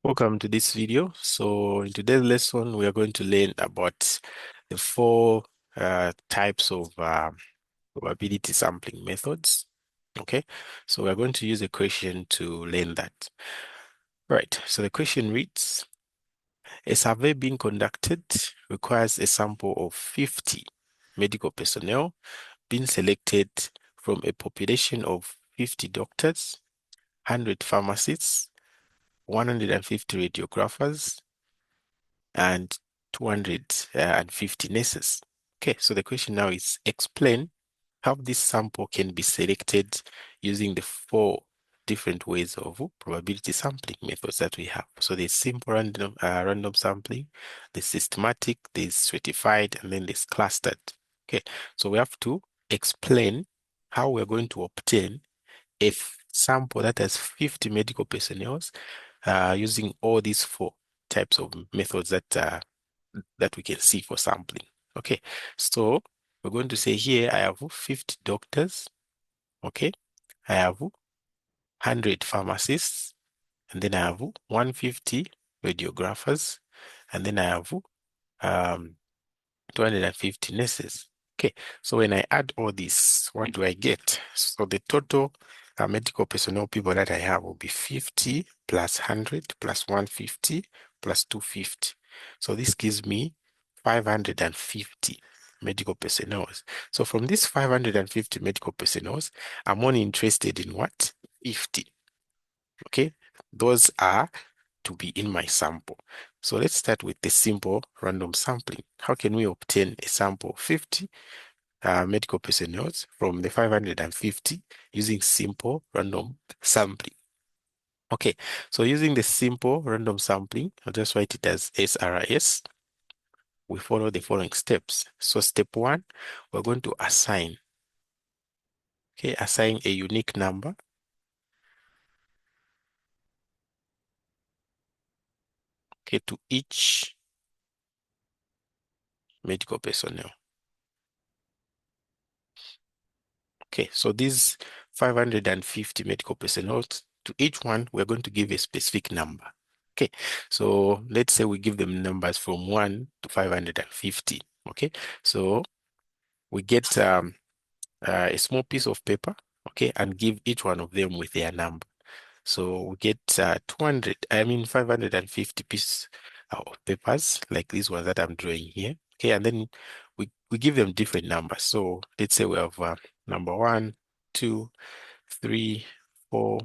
Welcome to this video. So in today's lesson, we are going to learn about the four types of probability sampling methods. Okay, so we are going to use a question to learn that. Right, so the question reads, a survey being conducted requires a sample of 50 medical personnel being selected from a population of 50 doctors, 100 pharmacists, 150 radiographers, and 250 nurses. Okay, so the question now is explain how this sample can be selected using the four different ways of probability sampling methods that we have. So there's simple random sampling, there's systematic, there's stratified, and then there's clustered. Okay, so we have to explain how we're going to obtain a sample that has 50 medical personnel using all these four types of methods that we can see for sampling. Okay, so we're going to say here I have 50 doctors. Okay, I have 100 pharmacists, and then I have 150 radiographers, and then I have um 250 nurses. Okay, so when I add all this, what do I get? So the total medical personnel people that I have will be 50 plus 100 plus 150 plus 250. So this gives me 550 medical personnel. So from these 550 medical personnel, I'm only interested in what? 50. Okay, those are to be in my sample. So let's start with the simple random sampling. How can we obtain a sample of 50 medical personnel from the 550 using simple random sampling? Okay, so using the simple random sampling, I'll just write it as SRS. We follow the following steps. So step one, we're going to assign, okay, assign a unique number, okay, to each medical personnel. Okay, so these 550 medical personnel, to each one, we're going to give a specific number. Okay, so let's say we give them numbers from 1 to 550. Okay, so we get a small piece of paper, okay, and give each one of them with their number. So we get 550 pieces of papers like these ones that I'm drawing here. Okay, and then we give them different numbers. So let's say we have number 1, 2, 3, 4,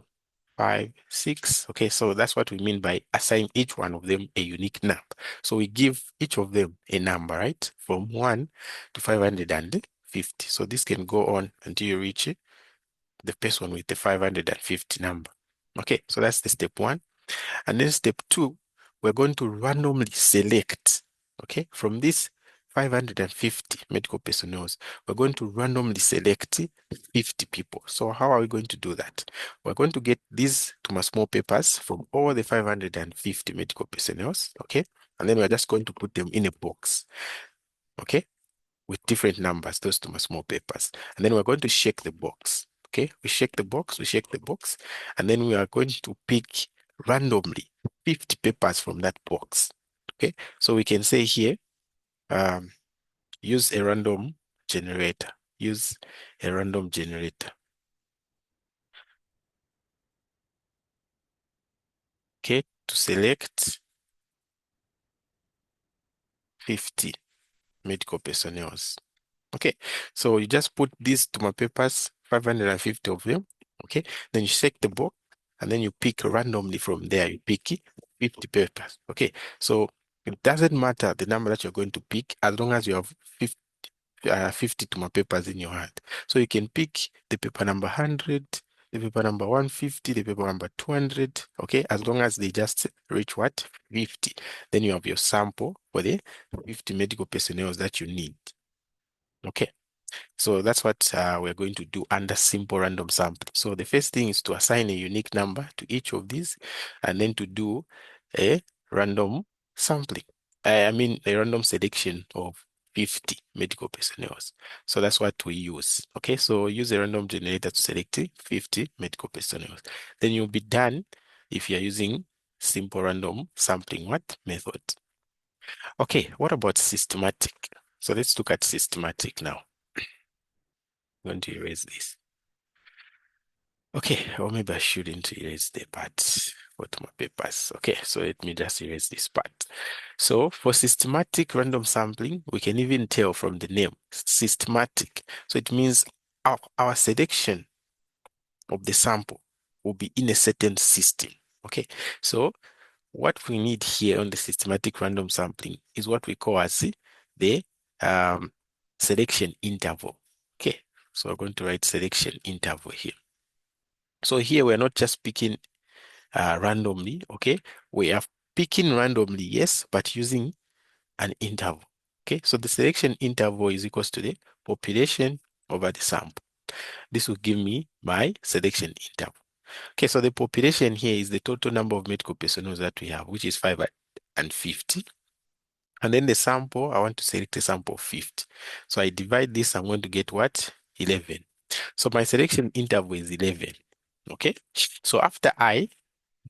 5, 6. Okay, so that's what we mean by assign each one of them a unique number. So we give each of them a number, right? From 1 to 550. So this can go on until you reach the person with the 550 number. Okay, so that's the step one. And then step two, we're going to randomly select, okay, from this 550 medical personnel, we're going to randomly select 50 people. So how are we going to do that? We're going to get these small papers from all the 550 medical personnel, okay, and then we're just going to put them in a box, okay, with different numbers, those small papers. And then we're going to shake the box. Okay, we shake the box, and then we are going to pick randomly 50 papers from that box. Okay, so we can say here, um, use a random generator. Use a random generator. Okay, to select 50 medical personnel. Okay, so you just put these to my papers, 550 of them. Okay, then you shake the box and then you pick randomly from there. You pick 50 papers. Okay, so it doesn't matter the number that you're going to pick as long as you have 50 to my papers in your hand. So you can pick the paper number 100, the paper number 150, the paper number 200. Okay, as long as they just reach what? 50. Then you have your sample for the 50 medical personnel that you need. Okay. So that's what we're going to do under simple random sampling. So the first thing is to assign a unique number to each of these, and then to do a random sampling. I mean a random selection of 50 medical personnel. So that's what we use. Okay, so use a random generator to select 50 medical personnel. Then you'll be done if you're using simple random sampling what method. Okay, what about systematic? So let's look at systematic now. I'm going to erase this. Okay, or maybe I shouldn't erase the part for my papers. Okay, so let me just erase this part. So for systematic random sampling, we can even tell from the name, systematic. So it means our selection of the sample will be in a certain system. Okay, so what we need here on the systematic random sampling is what we call as the selection interval. Okay, so we're going to write selection interval here. So here we're not just picking randomly, okay? We are picking randomly, yes, but using an interval. Okay, so the selection interval is equals to the population over the sample. This will give me my selection interval. Okay, so the population here is the total number of medical personnel that we have, which is 550. And then the sample, I want to select a sample of 50. So I divide this, I'm going to get what? 11. So my selection interval is 11. Okay, so after I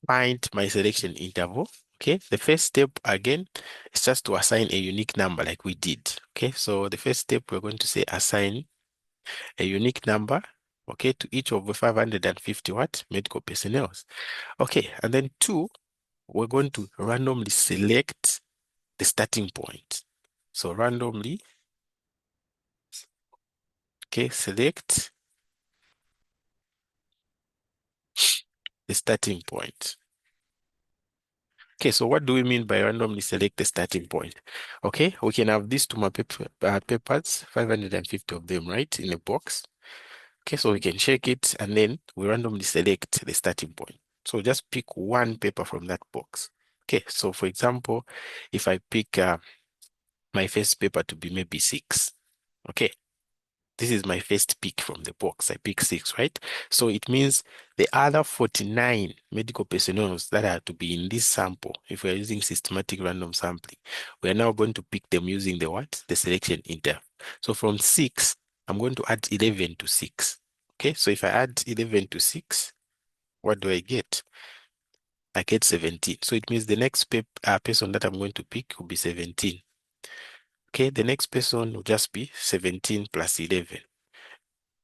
find my selection interval, okay, the first step again is just to assign a unique number like we did. Okay, so the first step we're going to say assign a unique number, okay, to each of the 550 what medical personnel. Okay, and then two, we're going to randomly select the starting point. So randomly, okay, select the starting point. Okay, so what do we mean by randomly select the starting point? Okay, we can have these two papers, 550 of them, right, in a box. Okay, so we can check it and then we randomly select the starting point. So just pick one paper from that box. Okay, so for example, if I pick my first paper to be maybe 6, okay, this is my first pick from the box. I pick 6, right? So it means the other 49 medical personnel that are to be in this sample, if we're using systematic random sampling, we are now going to pick them using the what? The selection interval. So from 6, I'm going to add 11 to 6. Okay, so if I add 11 to 6, what do I get? I get 17. So it means the next person that I'm going to pick will be 17. Okay, the next person will just be 17 plus 11.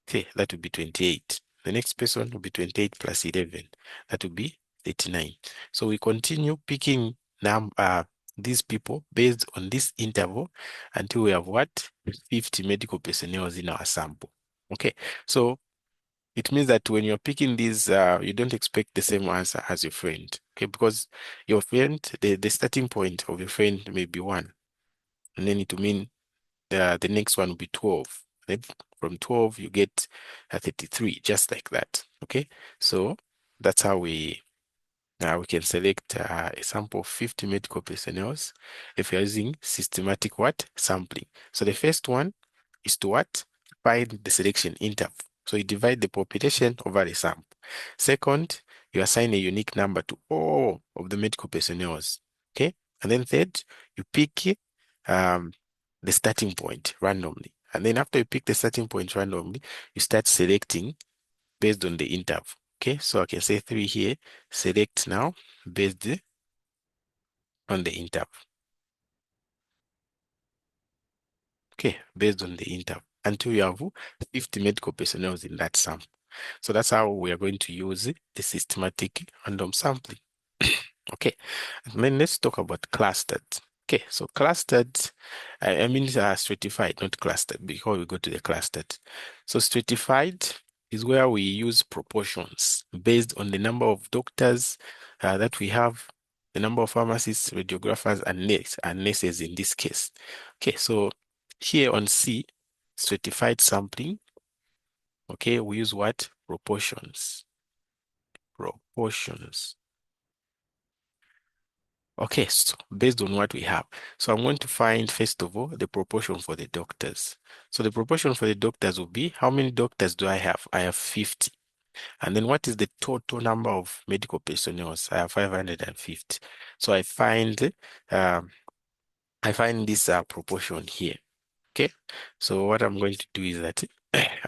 Okay, that would be 28. The next person will be 28 plus 11. That would be 39. So we continue picking these people based on this interval until we have what? 50 medical personnel in our sample. Okay, so it means that when you're picking these, you don't expect the same answer as your friend. Okay, because your friend, the starting point of your friend may be 1. And then it will mean the next one will be 12. Then from 12, you get 33, just like that. Okay, so that's how we can select a sample of 50 medical personnel if you're using systematic what? Sampling. So the first one is to what? Find the selection interval. So you divide the population over the sample. Second, you assign a unique number to all of the medical personnel. Okay, and then third, you pick um, the starting point randomly. And then after you pick the starting point randomly, you start selecting based on the interval. Okay, so I can say 3 here, select now based on the interval. Okay, based on the interval until you have 50 medical personnel in that sample. So that's how we are going to use the systematic random sampling. Okay, and then let's talk about clustered. Okay, so clustered, I mean stratified, not clustered, before we go to the clustered. So stratified is where we use proportions based on the number of doctors that we have, the number of pharmacists, radiographers, and nurses in this case. Okay, so here on C, stratified sampling, okay, we use what? Proportions. Proportions. Okay, so based on what we have. So I'm going to find, first of all, the proportion for the doctors. So the proportion for the doctors will be, how many doctors do I have? I have 50. And then what is the total number of medical personnel? I have 550. So um, I find this proportion here. Okay, so what I'm going to do is that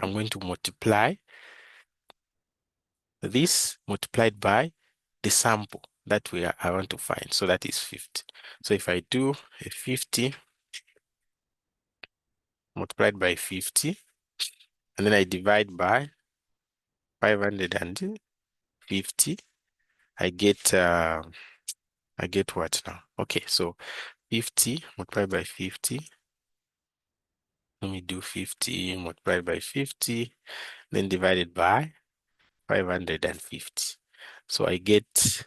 I'm going to multiply this multiplied by the sample. that I want to find. So that is 50. So if I do a 50 multiplied by 50, and then I divide by 550, I get what now? Okay, so 50 multiplied by 50. Let me do 50 multiplied by 50, then divided by 550. So I get,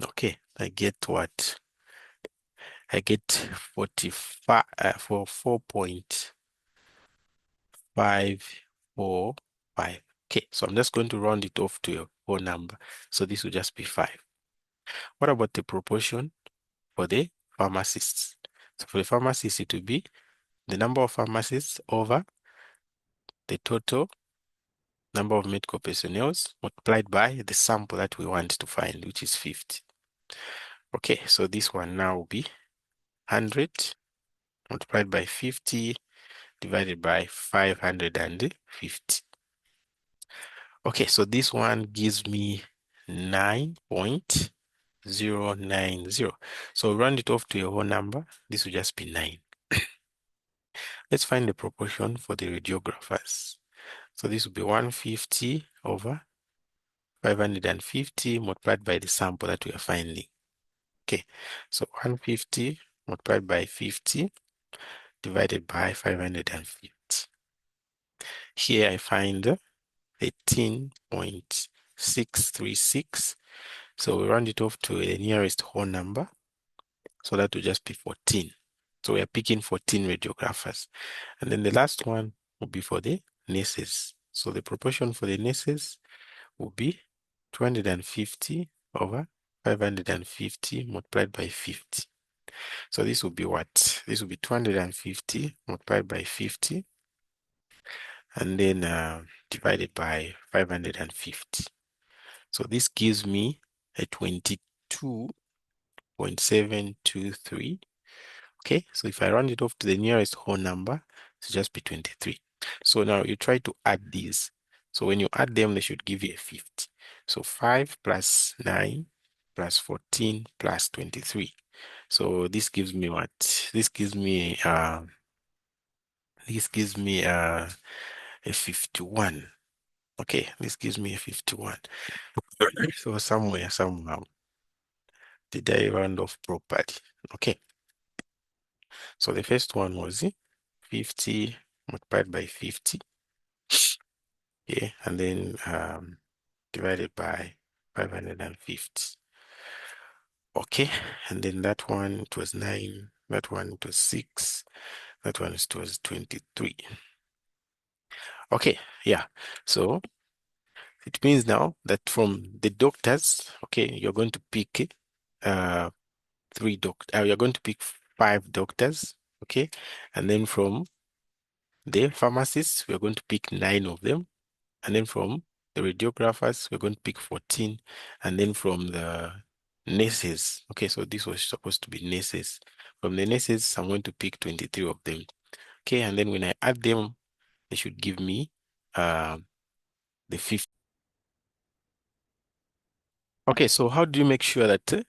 okay, I get what? I get 45 for 4.545. Okay, so I'm just going to round it off to a whole number. So this will just be 5. What about the proportion for the pharmacists? So for the pharmacists, it will be the number of pharmacists over the total number of medical personnel multiplied by the sample that we want to find, which is 50. Okay, so this one now will be 100 multiplied by 50 divided by 550. Okay, so this one gives me 9.090. So round it off to a whole number. This will just be 9. Let's find the proportion for the radiographers. So this will be 150 over 550 multiplied by the sample that we are finding. Okay, so 150 multiplied by 50 divided by 550. Here I find 18.636. So we round it off to the nearest whole number. So that will just be 14. So we are picking 14 radiographers. And then the last one will be for the nurses. So the proportion for the nurses will be 250 over 550 multiplied by 50. So this will be what? This will be 250 multiplied by 50 and then divided by 550. So this gives me a 22.723. Okay, so if I round it off to the nearest whole number, it's just be 23. So now you try to add these. So when you add them, they should give you a 50. So 5 plus 9 plus 14 plus 23. So this gives me what? This gives me a 51. Okay, this gives me a 51. So somewhere, somehow, did I round off properly? Okay, so the first one was 50 multiplied by 50. Okay, and then divided by 550. Okay, and then that one it was 9, that one it was 6, that one it was 23. Okay, yeah. So it means now that from the doctors, okay, you're going to pick uh you're going to pick 5 doctors, okay, and then from the pharmacists, we're going to pick 9 of them, and then from the radiographers, we're going to pick 14, and then from the nurses, okay, so this was supposed to be nurses. From the nurses, I'm going to pick 23 of them, okay, and then when I add them, they should give me the 50. Okay, so how do you make sure that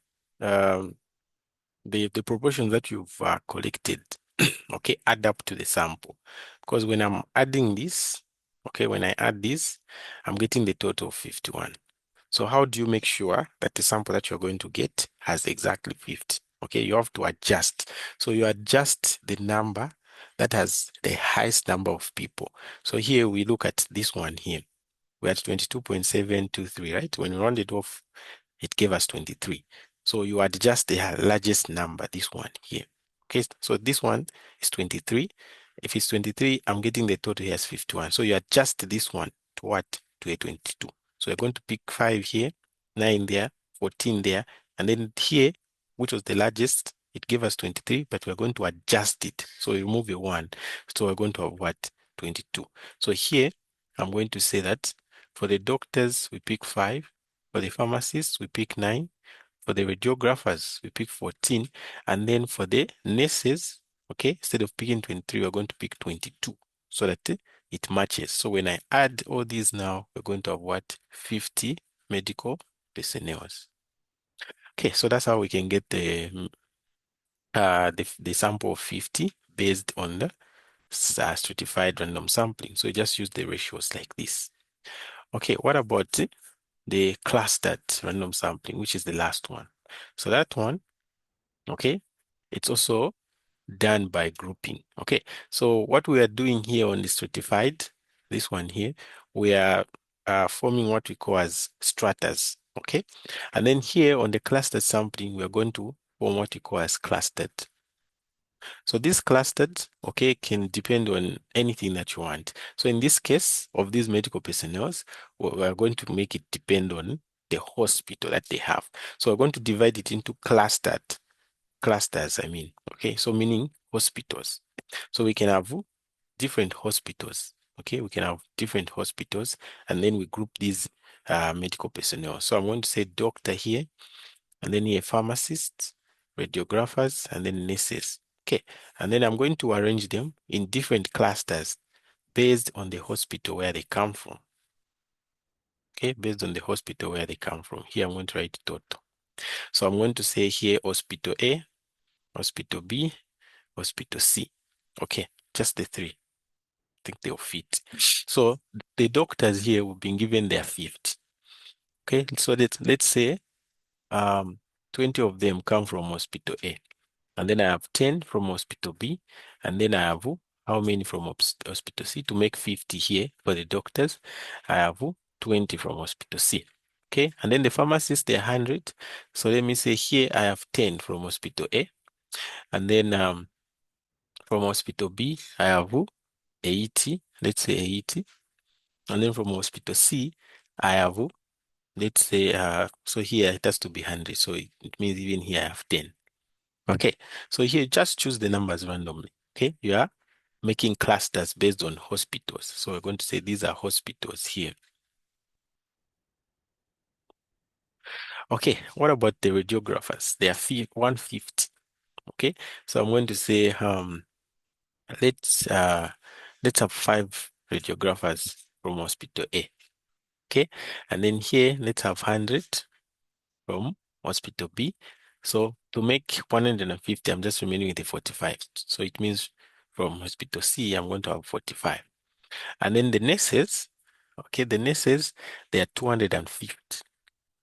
the proportions that you've collected, okay, add up to the sample? Because when I'm adding this, okay, when I add this, I'm getting the total of 51. So how do you make sure that the sample that you're going to get has exactly 50? Okay, you have to adjust. So you adjust the number that has the highest number of people. So here we look at this one here. We're at 22.723, right? When we round it off, it gave us 23. So you adjust the largest number, this one here. Okay, so this one is 23. If it's 23, I'm getting the total here as 51. So you adjust this one to what? To a 22. So we're going to pick 5 here, 9 there, 14 there, and then here, which was the largest, it gave us 23, but we're going to adjust it. So we remove a 1. So we're going to have what? 22. So here, I'm going to say that for the doctors, we pick 5. For the pharmacists, we pick 9. For the radiographers, we pick 14. And then for the nurses, okay, instead of picking 23, we're going to pick 22 so that it matches. So when I add all these now, we're going to have what? 50 medical personnel. Okay, so that's how we can get the sample of 50 based on the stratified random sampling. So just use the ratios like this. Okay, what about the clustered random sampling, which is the last one? So that one, okay, it's also done by grouping. Okay, so what we are doing here on the stratified, this one here, we are forming what we call as stratas. Okay, and then here on the clustered sampling, we are going to form what we call as clustered. So this clustered, okay, can depend on anything that you want. So in this case of these medical personnel, we are going to make it depend on the hospital that they have. So we're going to divide it into clusters, I mean, okay, so meaning hospitals. So we can have different hospitals, okay, we can have different hospitals, and then we group these medical personnel. So I'm going to say doctor here, and then here pharmacists, radiographers, and then nurses. Okay, and then I'm going to arrange them in different clusters based on the hospital where they come from. Okay, based on the hospital where they come from. Here I'm going to write total. So I'm going to say here hospital A, hospital B, hospital C. Okay, just the three. I think they'll fit. So the doctors here will be given their 50. Okay, so let's say 20 of them come from hospital A. And then I have 10 from hospital B. And then I have how many from hospital C to make 50 here for the doctors. I have 20 from hospital C. Okay, and then the pharmacist, they're 100. So let me say here I have 10 from hospital A. And then from hospital B, I have 80. Let's say 80. And then from hospital C, I have, let's say, so here it has to be 100. So it means even here I have 10. Okay, so here just choose the numbers randomly. Okay, you are making clusters based on hospitals. So we're going to say these are hospitals here. Okay, what about the radiographers? They are 150. Okay, so I'm going to say let's uh let's have 5 radiographers from hospital A. Okay, and then here let's have 100 from hospital B. So to make 150, I'm just remaining with the 45. So it means from hospital C, I'm going to have 45. And then the nurses, okay, the nurses, they are 250.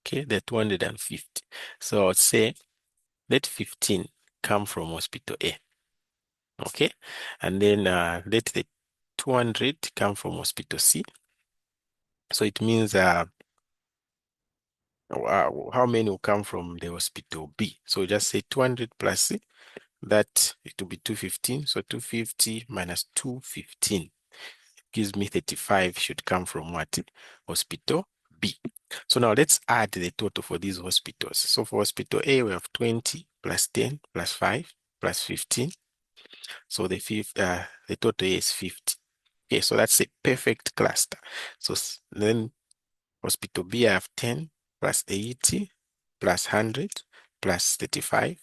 Okay, they're 250. So I'd say let 15 come from hospital A. Okay, and then let the 200 come from hospital C. So it means how many will come from the hospital B? So just say 200 plus C, that it will be 215. So 250 minus 215 gives me 35 should come from what? Hospital B. So now let's add the total for these hospitals. So for hospital A, we have 20 plus 10 plus 5 plus 15. So the total is 50. Okay, so that's a perfect cluster. So then hospital B, I have 10 plus 80 plus 100 plus 35.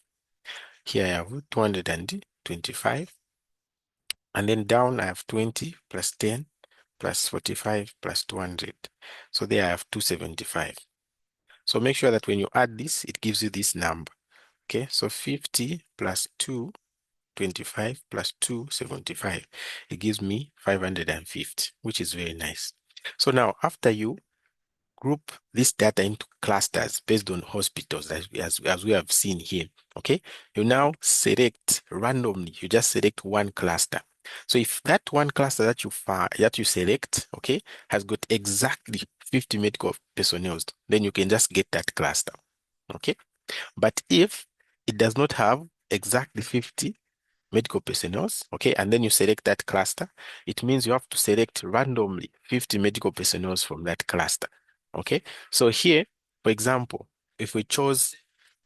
Here I have 225. And then down I have 20 plus 10 plus 45 plus 200. So there I have 275. So make sure that when you add this, it gives you this number. Okay, so 50 plus 225 plus 275, it gives me 550, which is very nice. So now after you group this data into clusters based on hospitals as we have seen here, okay, you now select randomly, you just select one cluster. So if that one cluster that you select, okay, has got exactly 50 medical personnel, then you can just get that cluster, okay. But if it does not have exactly 50 medical personnel, okay, and then you select that cluster, it means you have to select randomly 50 medical personnel from that cluster, okay. So here, for example, if we chose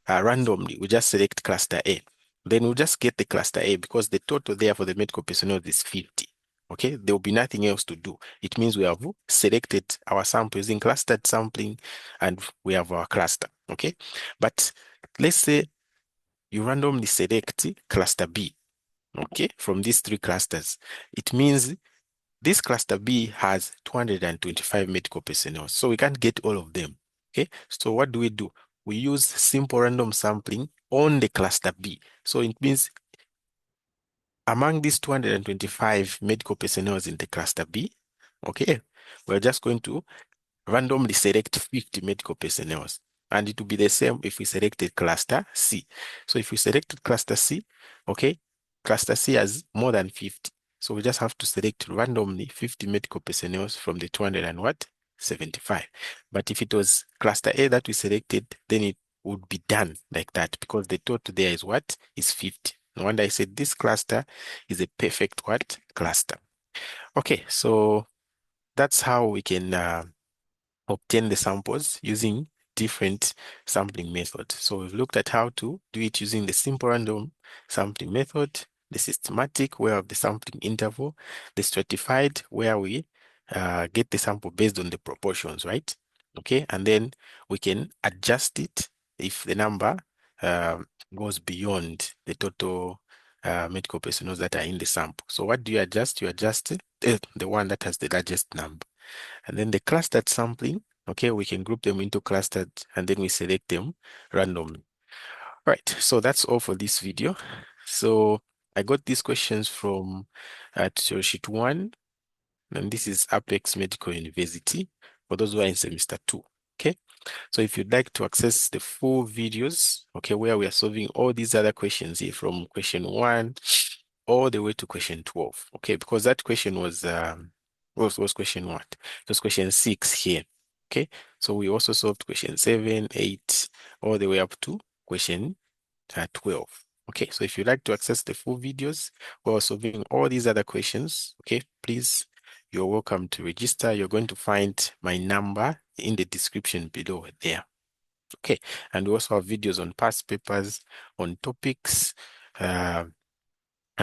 randomly, we just select cluster A, then we'll just get the cluster A because the total there for the medical personnel is 50. Okay, there will be nothing else to do. It means we have selected our sample using clustered sampling and we have our cluster. Okay, but let's say you randomly select cluster B, okay, from these 3 clusters. It means this cluster B has 225 medical personnel, so we can't get all of them. Okay, so what do? We use simple random sampling on the cluster B. So it means among these 225 medical personnel in the cluster B, okay, we're just going to randomly select 50 medical personnel. And it will be the same if we selected cluster C. So if we selected cluster C, okay, cluster C has more than 50. So we just have to select randomly 50 medical personnel from the 200 and what? 75. But if it was cluster A that we selected, then it would be done like that because the total there is what? Is 50. No wonder I said this cluster is a perfect what? Cluster. Okay, so that's how we can obtain the samples using different sampling methods. So we've looked at how to do it using the simple random sampling method, the systematic where of the sampling interval, the stratified where we get the sample based on the proportions, right? Okay, and then we can adjust it if the number goes beyond the total medical personnel that are in the sample. So what do you adjust? You adjust the one that has the largest number. And then the clustered sampling, okay, we can group them into clustered and then we select them randomly. Right, so that's all for this video. So I got these questions from at sheet 1, and this is Apex Medical University for those who are in semester 2. Okay, so if you'd like to access the full videos, okay, where we are solving all these other questions here from question 1 all the way to question 12, okay, because that question was question what? It was question 6 here, okay? So we also solved question 7, 8, all the way up to question 12. Okay, so if you'd like to access the full videos while solving all these other questions, okay, please, you're welcome to register. You're going to find my number in the description below there. Okay, and we also have videos on past papers, on topics, and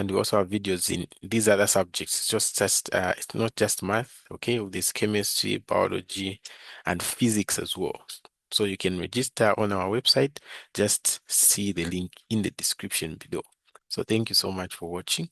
we also have videos in these other subjects. It's not just math, okay? There's chemistry, biology, and physics as well. So you can register on our website. Just see the link in the description below. So thank you so much for watching.